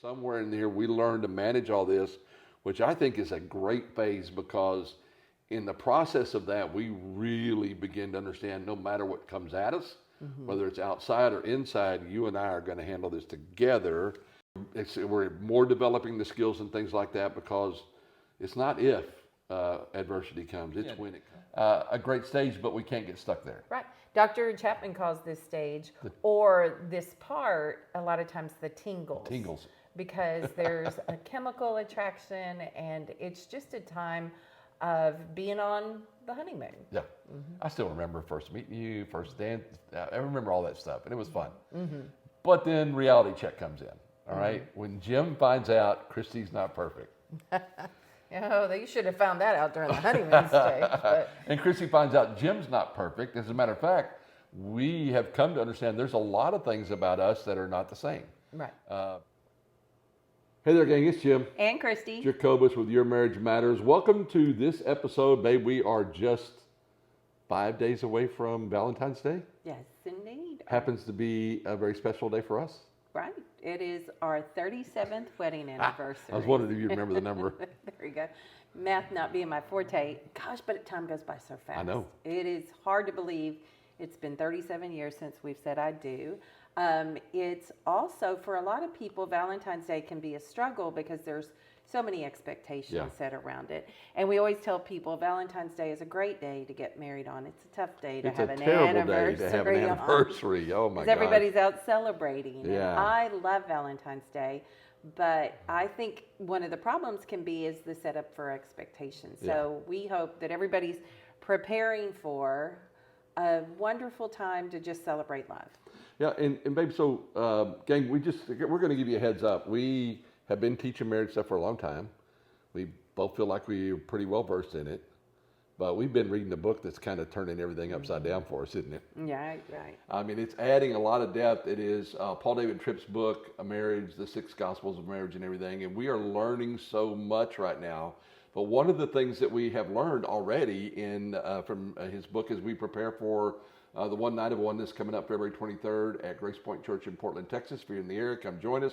somewhere in here we learn to manage all this, which I think is a great phase, because in the process of that, we really begin to understand no matter what comes at us, whether it's outside or inside, you and I are going to handle this together. We're more developing the skills and things like that, because it's not if adversity comes, it's when it comes. A great stage, but we can't get stuck there. Right. Dr. Chapman calls this stage, or this part, a lot of times the tingles. Tingles. Because there's a chemical attraction, and it's just a time of being on the honeymoon. Yeah. I still remember first meeting you, first dance. I remember all that stuff, and it was fun. But then reality check comes in, all right? When Jim finds out Christie's not perfect. Oh, you should have found that out during the honeymoon stage. But. And Christie finds out Jim's not perfect. As a matter of fact, we have come to understand there's a lot of things about us that are not the same. Right. Hey there, gang. It's Jim. And Christie. Jacobus with Your Marriage Matters. Welcome to this episode, babe. We are just 5 days away from Valentine's Day. Yes, indeed. Happens to be a very special day for us. Right. It is our 37th wedding anniversary. I was wondering if you remember the number. There we go. Math not being my forte. Gosh, but time goes by so fast. I know. It is hard to believe it's been 37 years since we've said I do. It's also, for a lot of people, Valentine's Day can be a struggle because there's so many expectations set around it. And we always tell people Valentine's Day is a great day to get married on. It's a tough day to have an anniversary. Day to have an anniversary. Oh my God. Because everybody's out celebrating. Yeah. And I love Valentine's Day, but I think one of the problems can be is the setup for expectations. So we hope that everybody's preparing for a wonderful time to just celebrate love. Yeah, and babe, so gang, we're going to give you a heads up. We have been teaching marriage stuff for a long time. We both feel like we're pretty well versed in it, but we've been reading a book that's kind of turning everything upside down for us, isn't it? Yeah, right. I mean, it's adding a lot of depth. It is Paul David Tripp's book, A Marriage, the 6 Gospels of Marriage and everything, and we are learning so much right now. But one of the things that we have learned already from his book as we prepare for the One Night of Oneness coming up February 23rd at Grace Point Church in Portland, Texas. If you're in the area, come join us.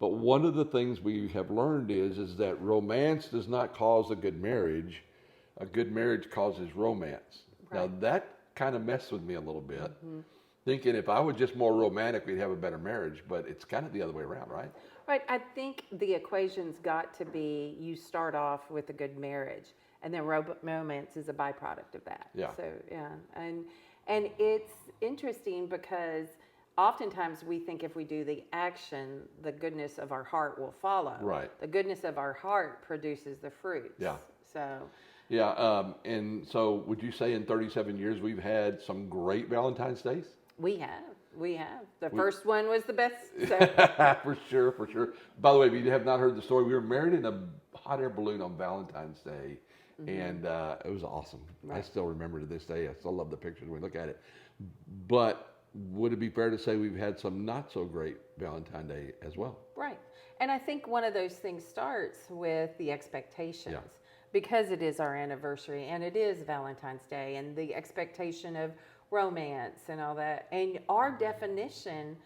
But one of the things we have learned is that romance does not cause a good marriage. A good marriage causes romance. Right. Now, that kind of messed with me a little bit, thinking if I was just more romantic, we'd have a better marriage. But it's kind of the other way around, right? Right. I think the equation's got to be you start off with a good marriage, and then romance is a byproduct of that. Yeah. So, yeah. And it's interesting because oftentimes we think if we do the action, the goodness of our heart will follow. Right. The goodness of our heart produces the fruits. Yeah. So. Yeah. And so would you say in 37 years we've had some great Valentine's Days? We have. The first one was the best. So. For sure. By the way, if you have not heard the story, we were married in a hot air balloon on Valentine's Day. And it was awesome. Right. I still remember to this day. I still love the pictures when we look at it. But would it be fair to say we've had some not so great Valentine's Day as well? Right. And I think one of those things starts with the expectations. Because it is our anniversary and it is Valentine's Day and the expectation of romance and all that. And our definition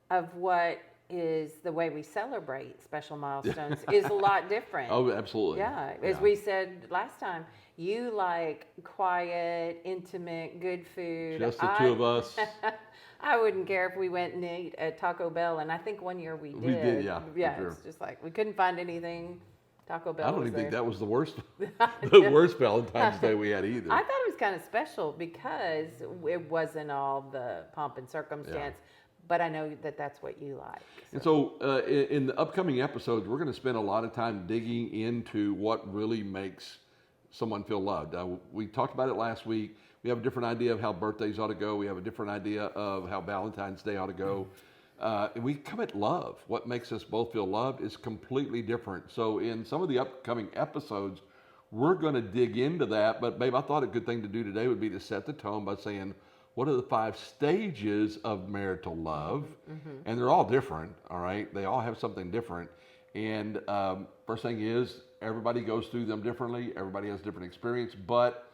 of what is the way we celebrate special milestones is a lot different. Oh, absolutely. Yeah. As we said last time, you like quiet, intimate, good food. Just the two of us. I wouldn't care if we went and ate at Taco Bell. And I think one year we did. We did, yeah. Yeah, sure. It's just like we couldn't find anything. Taco Bell. I don't even there. think that was the worst worst Valentine's Day we had either. I thought it was kind of special because it wasn't all the pomp and circumstance. But I know that that's what you like. So. And so in the upcoming episodes, we're going to spend a lot of time digging into what really makes someone feel loved. We talked about it last week. We have a different idea of how birthdays ought to go. We have a different idea of how Valentine's Day ought to go. And we come at love. What makes us both feel loved is completely different. So in some of the upcoming episodes, we're going to dig into that. But babe, I thought a good thing to do today would be to set the tone by saying, what are the 5 stages of marital love? And they're all different, all right? They all have something different. And first thing is, everybody goes through them differently. Everybody has different experience. But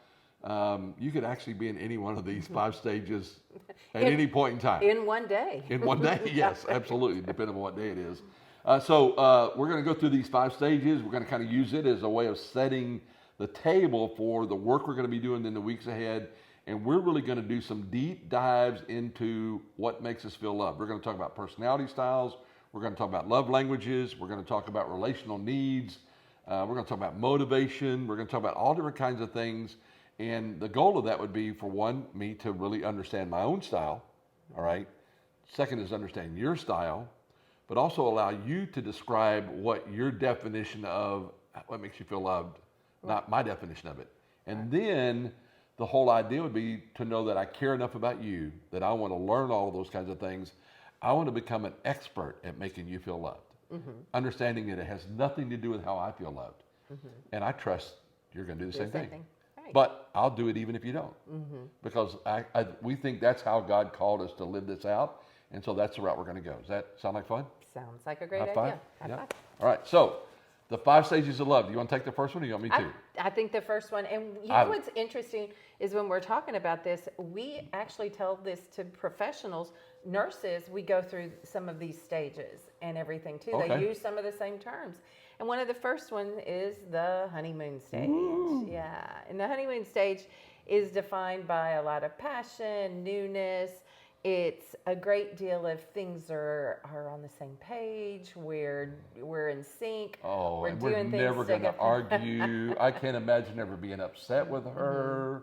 you could actually be in any one of these 5 stages at any point in time. In one day. In one day, yes, absolutely, depending on what day it is. We're going to go through these 5 stages. We're going to kind of use it as a way of setting the table for the work we're going to be doing in the weeks ahead. And we're really going to do some deep dives into what makes us feel loved. We're going to talk about personality styles. We're going to talk about love languages. We're going to talk about relational needs. We're going to talk about motivation. We're going to talk about all different kinds of things. And the goal of that would be, for one, me to really understand my own style. All right. Second is understand your style, but also allow you to describe what your definition of what makes you feel loved, not my definition of it. And then the whole idea would be to know that I care enough about you that I want to learn all of those kinds of things. I want to become an expert at making you feel loved, understanding that it has nothing to do with how I feel loved. And I trust you're going to do the same thing. Right. But I'll do it even if you don't, because we think that's how God called us to live this out. And so that's the route we're going to go. Does that sound like fun? Sounds like a great High five? idea. High Yeah. five. All right. So the 5 stages of love. Do you want to take the first one or you want me to? I think the first one, and you know what's interesting is when we're talking about this, we actually tell this to professionals, nurses, we go through some of these stages and everything too. Okay. They use some of the same terms. And one of the first ones is the honeymoon stage. Ooh. Yeah. And the honeymoon stage is defined by a lot of passion, newness. It's a great deal of things are on the same page. We're in sync. Oh, we're and doing we're things never going to together. argue. I can't imagine ever being upset with her.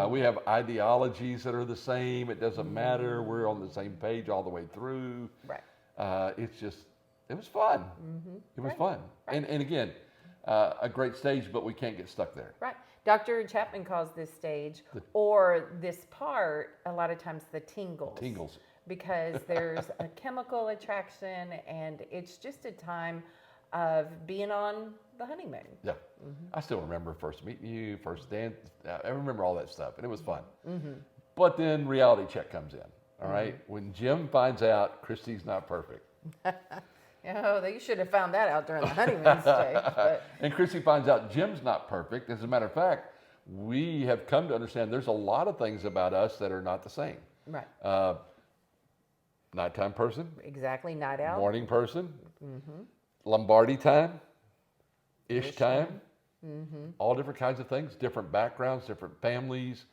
We have ideologies that are the same. It doesn't matter. We're on the same page all the way through. Right. It was fun. It was fun. Right. And again, a great stage, but we can't get stuck there. Right. Dr. Chapman calls this stage or this part a lot of times the tingles. Tingles. Because there's a chemical attraction and it's just a time of being on the honeymoon. Yeah. I still remember first meeting you, first dance. I remember all that stuff, and it was fun. But then reality check comes in. All right. When Jim finds out Christie's not perfect. Oh, you should have found that out during the honeymoon stage. But. And Christie finds out Jim's not perfect. As a matter of fact, we have come to understand there's a lot of things about us that are not the same. Right. Nighttime person. Exactly. Night out. Morning person. Lombardi time. Ish time. All different kinds of things. Different backgrounds, different families.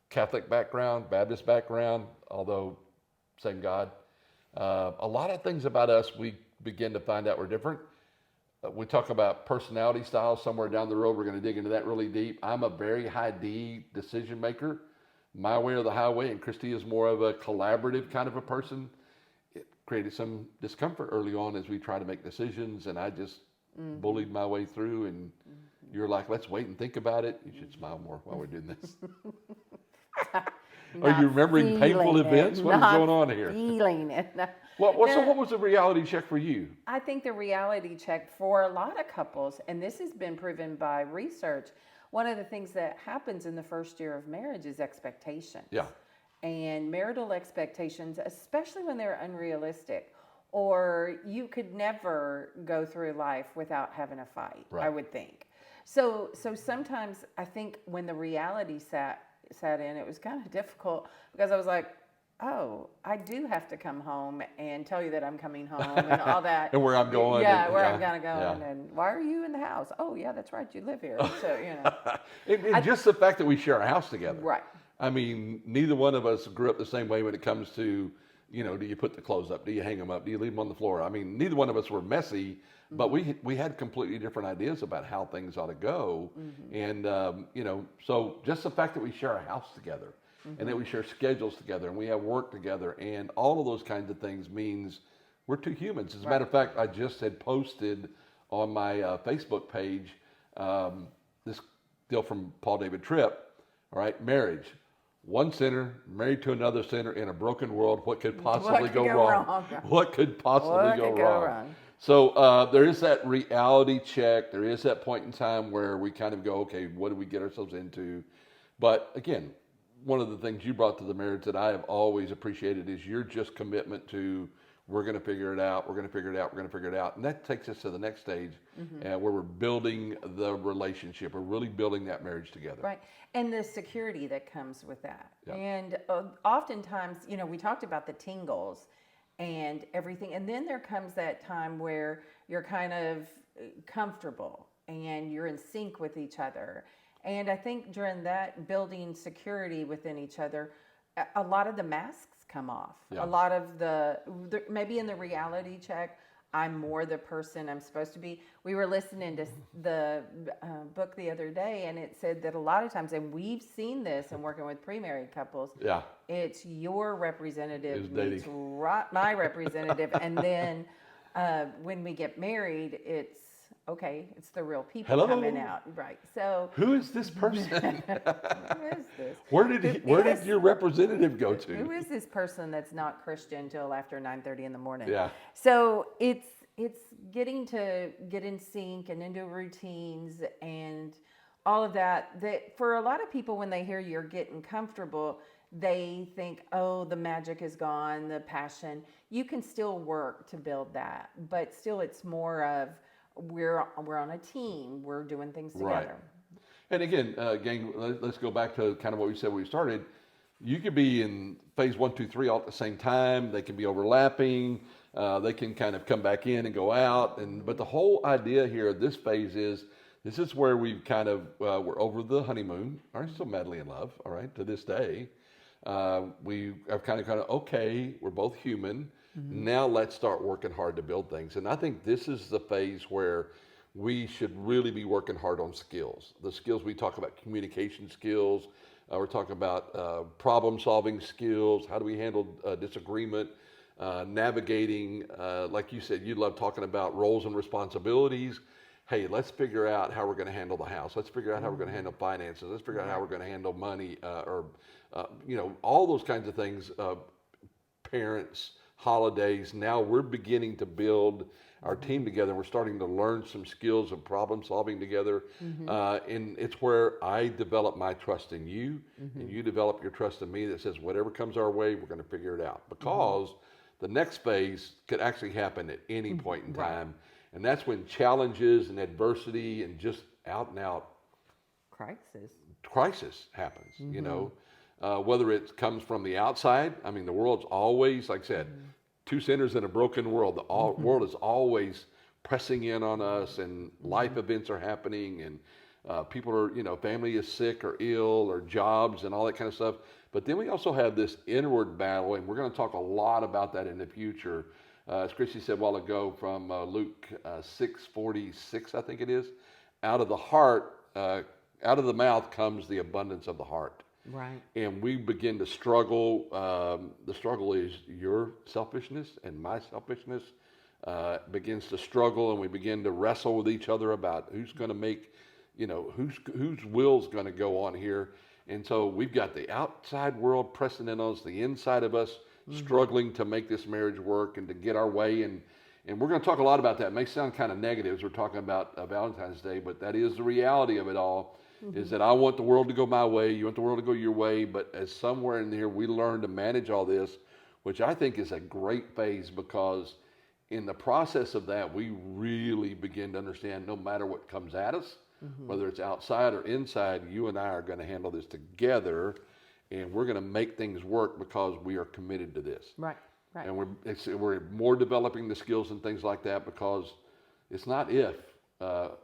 Catholic background, Baptist background, although same God. A lot of things about us we begin to find out we're different. We talk about personality styles somewhere down the road. We're going to dig into that really deep. I'm a very high D decision maker, my way or the highway, and Christie is more of a collaborative kind of a person. It created some discomfort early on as we try to make decisions, and I just bullied my way through, and you're like, let's wait and think about it. You should smile more while we're doing this. Are you remembering painful events? What is going on here? Feeling it. So what was the reality check for you? I think the reality check for a lot of couples, and this has been proven by research, one of the things that happens in the first year of marriage is expectations. Yeah. And marital expectations, especially when they're unrealistic, or you could never go through life without having a fight, Right. I would think. So sometimes I think when the reality sat in, it was kind of difficult because I was like, oh, I do have to come home and tell you that I'm coming home and all that. And where I'm going. Yeah, and, where I'm going to go. yeah. And why are you in the house? Oh, yeah, that's right. You live here. So, And just the fact that we share a house together. Right. I mean, neither one of us grew up the same way when it comes to, do you put the clothes up? Do you hang them up? Do you leave them on the floor? I mean, neither one of us were messy, but we had completely different ideas about how things ought to go. And, so just the fact that we share a house together and that we share schedules together and we have work together and all of those kinds of things means we're two humans. As a matter of fact, I just had posted on my Facebook page this deal from Paul David Tripp, all right, marriage. One sinner married to another sinner in a broken world. What could possibly go wrong? What could possibly go wrong? So there is that reality check. There is that point in time where we kind of go, okay, what do we get ourselves into? But again, one of the things you brought to the marriage that I have always appreciated is your just commitment to we're going to figure it out. We're going to figure it out. We're going to figure it out. And that takes us to the next stage where we're building the relationship. We're really building that marriage together. Right. And the security that comes with that. Yeah. And oftentimes, we talked about the tingles. and everything. And then there comes that time where you're kind of comfortable and you're in sync with each other. And I think during that, building security within each other, a lot of the masks come off. Yeah. A lot of the maybe in the reality check, I'm more the person I'm supposed to be. We were listening to the book the other day, and it said that a lot of times, and we've seen this in working with pre-married couples, Yeah. it's your representative Is meets dating. my representative, and then when we get married, it's okay. It's the real people Hello? coming out, right? So Who is this person? who is this? Where did your representative go to? Who is this person that's not Christian till after 9:30 in the morning? Yeah. So it's getting to get in sync and into routines and all of that. That for a lot of people, when they hear you're getting comfortable, they think, oh, the magic is gone, the passion. You can still work to build that, but still, it's more of we're on a team. We're doing things together. Right. And again, gang, let's go back to kind of what we said when we started. You could be in phase 1, 2, 3 all at the same time. They can be overlapping. They can kind of come back in and go out. But the whole idea here of this phase is this is where we've kind of we're over the honeymoon. Are still madly in love, all right, to this day. We have kind of okay, we're both human. Mm-hmm. Now let's start working hard to build things. And I think this is the phase where we should really be working hard on skills. The skills we talk about, communication skills. We're talking about problem-solving skills. How do we handle disagreement? Navigating, like you said, you love talking about roles and responsibilities. Hey, let's figure out how we're going to handle the house. Let's figure out how we're going to handle finances. Let's figure out how we're going to handle money, or all those kinds of things. Parents, holidays. Now we're beginning to build our team together. We're starting to learn some skills of problem solving together. Mm-hmm. And it's where I develop my trust in you, mm-hmm. and you develop your trust in me that says whatever comes our way, we're going to figure it out. Because the next phase could actually happen at any point in time. Right. And that's when challenges and adversity and just out and out crisis happens, mm-hmm. Whether it comes from the outside. I mean, the world's always, like I said, mm-hmm. two sinners in a broken world. The mm-hmm. world is always pressing in on us, and mm-hmm. life events are happening, and people are, family is sick or ill, or jobs and all that kind of stuff. But then we also have this inward battle, and we're going to talk a lot about that in the future. As Christie said a while ago from Luke 6:46, I think it is, out of the heart, out of the mouth comes the abundance of the heart. Right. And we begin to struggle. The struggle is your selfishness and my selfishness begins to struggle, and we begin to wrestle with each other about who's going to make, whose will's going to go on here. And so we've got the outside world pressing in on us, the inside of us mm-hmm. struggling to make this marriage work and to get our way. And we're going to talk a lot about that. It may sound kind of negative as we're talking about Valentine's Day, but that is the reality of it all. Mm-hmm. Is that I want the world to go my way, you want the world to go your way, but as somewhere in here we learn to manage all this, which I think is a great phase, because in the process of that we really begin to understand no matter what comes at us, mm-hmm. whether it's outside or inside, you and I are going to handle this together, and we're going to make things work because we are committed to this. Right. And we're more developing the skills and things like that, because it's not if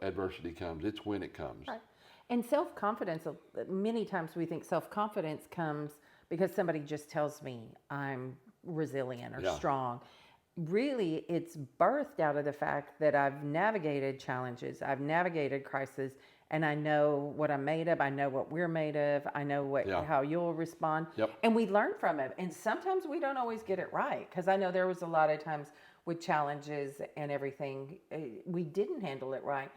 adversity comes, it's when it comes. Right. And self-confidence, many times we think self-confidence comes because somebody just tells me I'm resilient or strong. Really, it's birthed out of the fact that I've navigated challenges, I've navigated crises, and I know what I'm made of, I know what we're made of, I know how you'll respond, and we learn from it. And sometimes we don't always get it right, because I know there was a lot of times with challenges and everything, we didn't handle it right,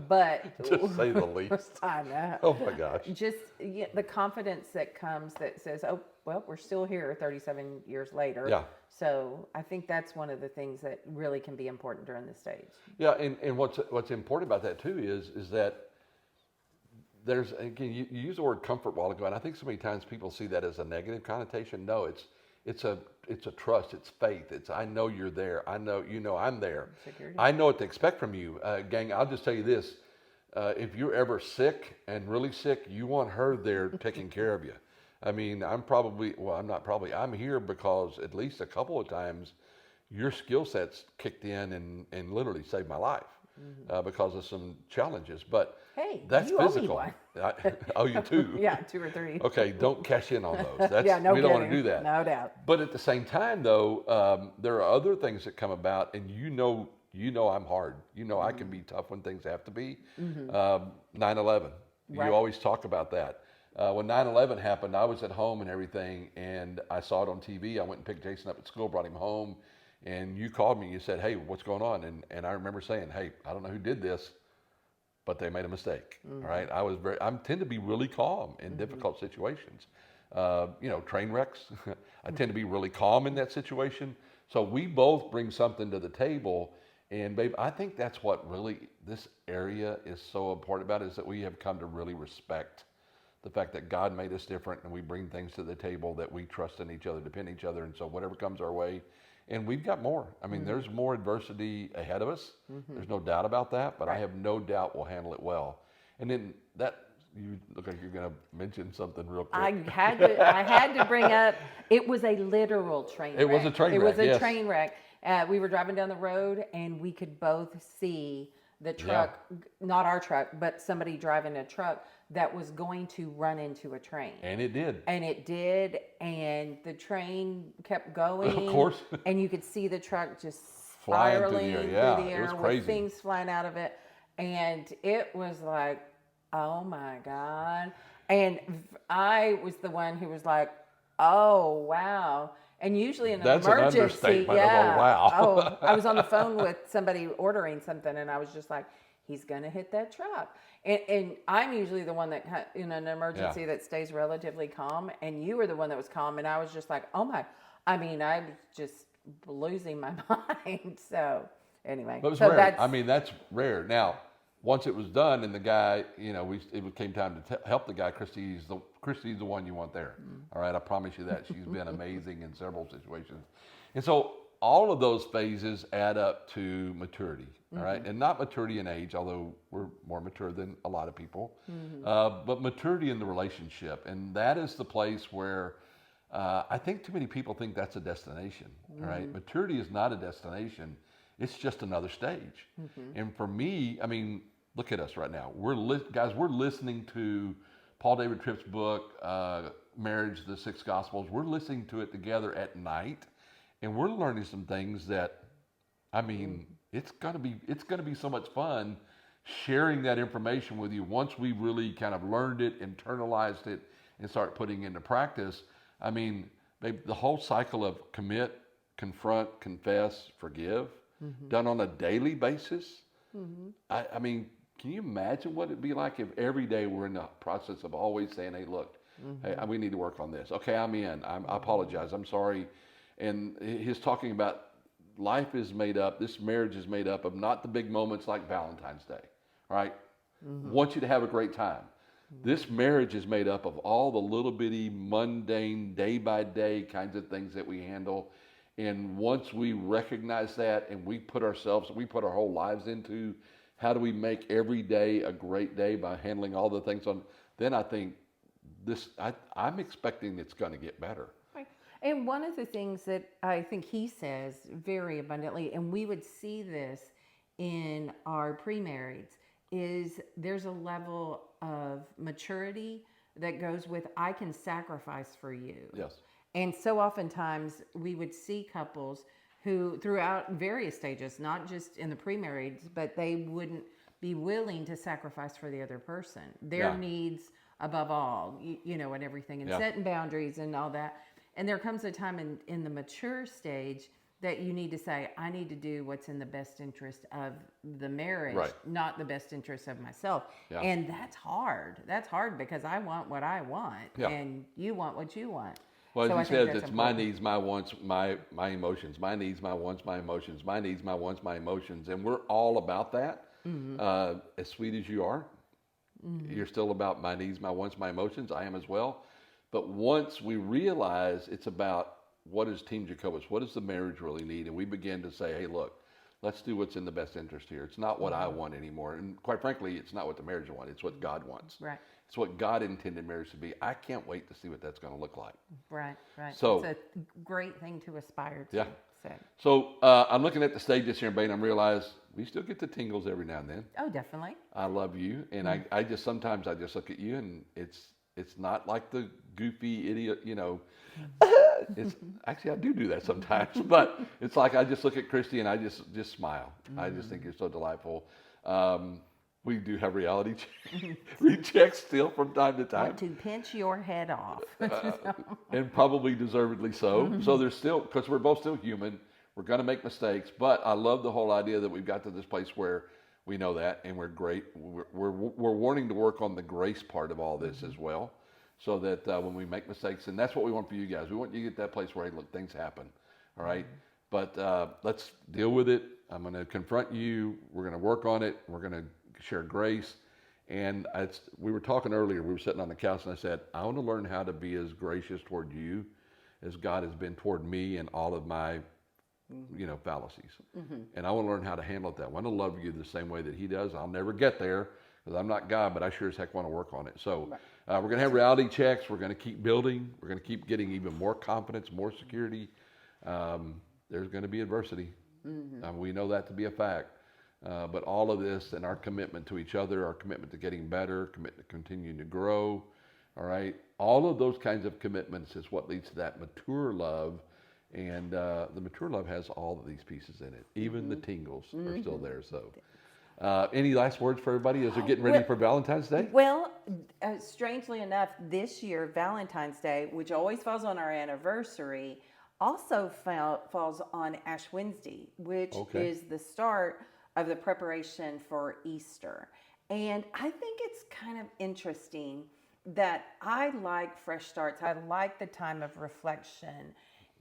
but to say the least. I know. Oh my gosh. Just the confidence that comes that says, oh, well, we're still here 37 years later. Yeah. So I think that's one of the things that really can be important during this stage. Yeah, and what's important about that too is that there's, again, you used the word comfort a while ago, and I think so many times people see that as a negative connotation. No, it's a trust, it's faith, it's I know you're there, I know I'm there, security. I know what to expect from you. Gang, I'll just tell you this, if you're ever sick and really sick, you want her there taking care of you. I mean, I'm here because at least a couple of times your skill sets kicked in and literally saved my life because of some challenges. But Hey, that's you owe me physical. one. I owe you two. Yeah, 2 or 3. Okay, don't cash in on those. That's, Yeah, no we don't want to kidding. do that. No doubt. But at the same time, though, there are other things that come about, and you know I'm hard. You know I can be tough when things have to be. 9/11. Right. You always talk about that. When 9/11 happened, I was at home and everything, and I saw it on TV. I went and picked Jason up at school, brought him home, and you called me and you said, "Hey, what's going on?" And I remember saying, "Hey, I don't know who did this, but they made a mistake." All right. I tend to be really calm in difficult situations. Train wrecks. I tend to be really calm in that situation. So we both bring something to the table. And babe, I think that's what really this area is so important about, is that we have come to really respect the fact that God made us different, and we bring things to the table that we trust in each other, depend on each other. And so whatever comes our way, and we've got more. I mean, there's more adversity ahead of us. There's no doubt about that, but I have no doubt we'll handle it well. And then you look like you're going to mention something real quick. I had to bring up, it was a literal train wreck. It was a train It wreck, was a yes. train wreck. We were driving down the road, and we could both see the truck, not our truck, but somebody driving a truck that was going to run into a train. And it did. And it did, and the train kept going. Of course. And you could see the truck just Flying through the spiraling air. through Yeah, the it air was with crazy. things flying out of it. And it was like, oh my God. And I was the one who was like, oh, wow. And usually in an That's an emergency, understatement of a wow. Oh, I was on the phone with somebody ordering something, and I was just like, he's going to hit that truck. And I'm usually the one that, in an emergency, that stays relatively calm. And you were the one that was calm. And I was just like, oh my, I was just losing my mind. So anyway. But it was so rare. That's rare. Now, once it was done and the guy, it came time to help the guy, Christie's the one you want there. All right, I promise you that. She's been amazing in several situations. And so all of those phases add up to maturity, all right? And not maturity in age, although we're more mature than a lot of people, but maturity in the relationship. And that is the place where I think too many people think that's a destination, all right? Maturity is not a destination. It's just another stage. And for me, look at us right now. We're listening to Paul David Tripp's book, Marriage, the Six Gospels. We're listening to it together at night, and we're learning some things that, it's gonna be so much fun sharing that information with you once we really kind of learned it, internalized it, and start putting it into practice. Babe, the whole cycle of commit, confront, confess, forgive, done on a daily basis. Can you imagine what it'd be like if every day we're in the process of always saying, hey, look, hey, we need to work on this. Okay, I'm in. I apologize. I'm sorry. And he's talking about life is made up, this marriage is made up of not the big moments like Valentine's Day, all right? Want you to have a great time. This marriage is made up of all the little bitty, mundane, day-by-day kinds of things that we handle. And once we recognize that and we put our whole lives into how do we make every day a great day by handling all the things then I think I'm expecting it's going to get better. Right. And one of the things that I think he says very abundantly, and we would see this in our pre-marrieds, is there's a level of maturity that goes with, I can sacrifice for you. Yes. And so oftentimes we would see couples who throughout various stages, not just in the pre-marrieds, but they wouldn't be willing to sacrifice for the other person, their needs above all, and everything, and setting boundaries and all that. And there comes a time in the mature stage that you need to say, I need to do what's in the best interest of the marriage, not the best interest of myself. Yeah. And that's hard. That's hard because I want what I want and you want what you want. Well, so as he says, it's my needs, my wants, my emotions, my needs, my wants, my emotions, my needs, my wants, my emotions. And we're all about that. As sweet as you are, you're still about my needs, my wants, my emotions. I am as well. But once we realize it's about what is Team Jacobus, what does the marriage really need? And we begin to say, hey, look, let's do what's in the best interest here. It's not what I want anymore. And quite frankly, it's not what the marriage wants. It's what God wants. Right. It's what God intended marriage to be. I can't wait to see what that's going to look like. Right. So it's a great thing to aspire to. Yeah. Fantastic. So I'm looking at the stages here, and I realize we still get the tingles every now and then. Oh, definitely. I love you, and I just sometimes I just look at you, and it's not like the goofy idiot, It's actually I do that sometimes, but it's like I just look at Christie and I just smile. I just think you're so delightful. We do have reality rechecks still from time to time. Want to pinch your head off. And probably deservedly so. So there's still, because we're both still human, we're going to make mistakes, but I love the whole idea that we've got to this place where we know that, and we're great. We're wanting to work on the grace part of all this as well, so that when we make mistakes, and that's what we want for you guys. We want you to get that place where, hey, look, things happen, all right? But let's deal with it. I'm going to confront you. We're going to work on it. We're going to share grace. And we were talking earlier, we were sitting on the couch, and I said, I want to learn how to be as gracious toward you as God has been toward me and all of my fallacies. And I want to learn how to handle it that way. I want to love you the same way that he does. I'll never get there because I'm not God, but I sure as heck want to work on it. So we're going to have reality checks. We're going to keep building. We're going to keep getting even more confidence, more security. There's going to be adversity. We know that to be a fact. But all of this and our commitment to each other, our commitment to getting better, commitment to continuing to grow, all right? All of those kinds of commitments is what leads to that mature love. And the mature love has all of these pieces in it. Even the tingles are still there. So any last words for everybody as they're getting ready for Valentine's Day? Well, strangely enough, this year, Valentine's Day, which always falls on our anniversary, also falls on Ash Wednesday, which is the start of the preparation for Easter. And I think it's kind of interesting that I like fresh starts. I like the time of reflection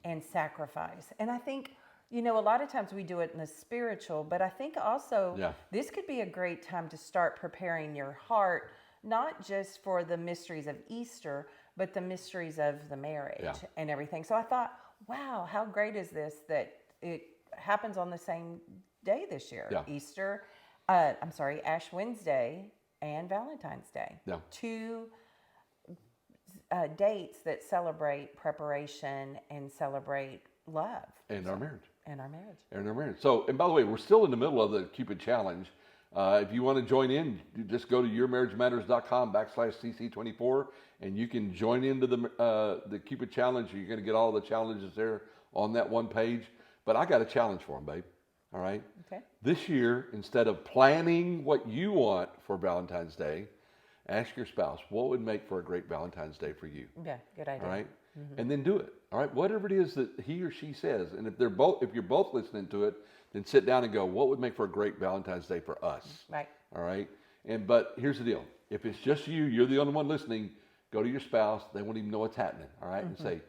and sacrifice. And I think, a lot of times we do it in the spiritual, but I think also this could be a great time to start preparing your heart, not just for the mysteries of Easter, but the mysteries of the marriage and everything. So I thought, wow, how great is this that it happens on the same day this year? Easter, Ash Wednesday and Valentine's Day. Two dates that celebrate preparation and celebrate love. And our marriage. And our marriage. And our marriage. So, and by the way, we're still in the middle of the Cupid Challenge. If you want to join in, you just go to yourmarriagematters.com/CC24, and you can join into the Cupid Challenge. You're going to get all the challenges there on that one page. But I got a challenge for them, babe. All right? Okay. This year, instead of planning what you want for Valentine's Day, ask your spouse, what would make for a great Valentine's Day for you? Yeah, good idea. All right? And then do it. All right? Whatever it is that he or she says. And if you're both listening to it, then sit down and go, what would make for a great Valentine's Day for us? Right. All right? But here's the deal. If it's just you're the only one listening, go to your spouse. They won't even know what's happening. All right? And say,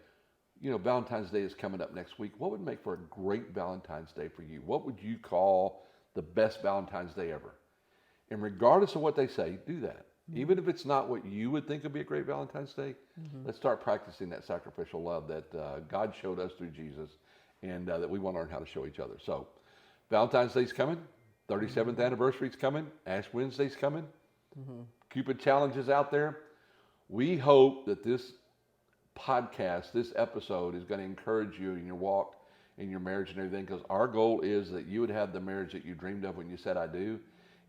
Valentine's Day is coming up next week. What would make for a great Valentine's Day for you? What would you call the best Valentine's Day ever? And regardless of what they say, do that. Even if it's not what you would think would be a great Valentine's Day, let's start practicing that sacrificial love that God showed us through Jesus, and that we want to learn how to show each other. So Valentine's Day's coming. 37th anniversary's coming. Ash Wednesday's coming. Cupid Challenge is out there. We hope that this podcast, this episode, is going to encourage you in your walk, in your marriage and everything, because our goal is that you would have the marriage that you dreamed of when you said I do.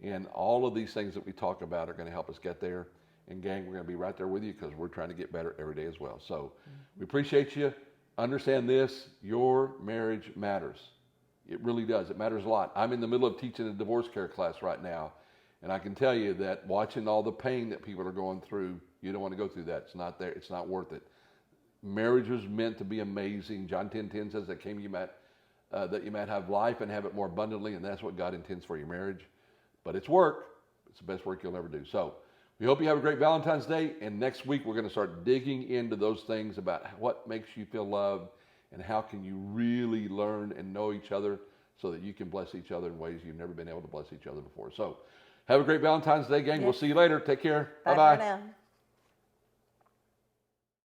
And all of these things that we talk about are going to help us get there. And gang, we're going to be right there with you because we're trying to get better every day as well. So we appreciate you. Understand this, your marriage matters. It really does. It matters a lot. I'm in the middle of teaching a divorce care class right now. And I can tell you that watching all the pain that people are going through, you don't want to go through that. It's not there. It's not worth it. Marriage was meant to be amazing. John 10:10 says that you might have life and have it more abundantly. And that's what God intends for your marriage. But it's work. It's the best work you'll ever do. So we hope you have a great Valentine's Day. And next week, we're going to start digging into those things about what makes you feel loved and how can you really learn and know each other so that you can bless each other in ways you've never been able to bless each other before. So have a great Valentine's Day, gang. We'll see you later. Take care. Bye Bye-bye. for now.